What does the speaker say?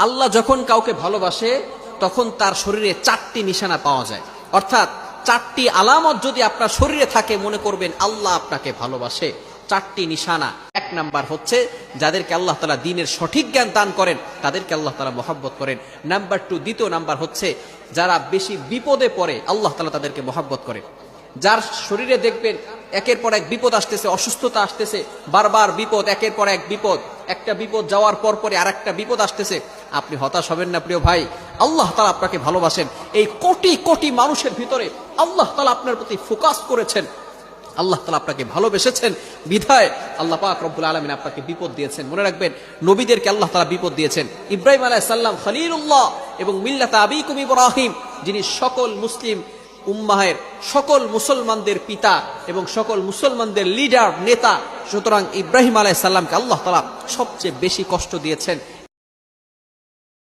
আল্লাহ যখন কাউকে ভালোবাসে তখন তার শরীরে 4টি নিশানা পাওয়া যায়, অর্থাৎ 4টি আলামত যদি আপনার শরীরে থাকে মনে করবেন আল্লাহ আপনাকে ভালোবাসে। 4টি নিশানা। 1 নাম্বার হচ্ছে যাদেরকে আল্লাহ তাআলা দ্বীনের সঠিক জ্ঞান দান করেন তাদেরকে আল্লাহ তাআলা মহব্বত করেন। নাম্বার 2, দ্বিতীয় নাম্বার হচ্ছে যারা বেশি বিপদে পড়ে আল্লাহ তাআলা তাদেরকে মহব্বত করেন। যার শরীরে দেখবেন একের পর এক বিপদ আসতেছে, অসুস্থতা আসতেছে, বারবার বিপদ, একের পর এক বিপদ, একটা বিপদ যাওয়ার পর পরে আরেকটা বিপদ আসতেছে, আপনি হতাশ হবেন না প্রিয় ভাই। আল্লাহ তাআলা আপনাকে ভালোবাসেন। এই কোটি কোটি মানুষের ভিতরে আল্লাহ তাআলা আপনার প্রতি ফোকাস করেছেন, আল্লাহ তাআলা আপনাকে ভালোবেসেছেন বিধায় আল্লাহ পাক রব্বুল আলামিন আপনাকে বিপদ দিয়েছেন। মনে রাখবেন নবীদেরকে আল্লাহ তাআলা বিপদ দিয়েছেন। ইব্রাহিম আলাইহিস সালাম খলিলুল্লাহ এবং মিল্লাত আবিকুম ইব্রাহিম, যিনি সকল মুসলিম উম্মাহের সকল মুসলমানদের পিতা এবং সকল মুসলমানদের লিডার নেতা, সুতরাং ইব্রাহিম আলাইহিস সালামকে আল্লাহ তাআলা সবচেয়ে বেশি কষ্ট দিয়েছেন।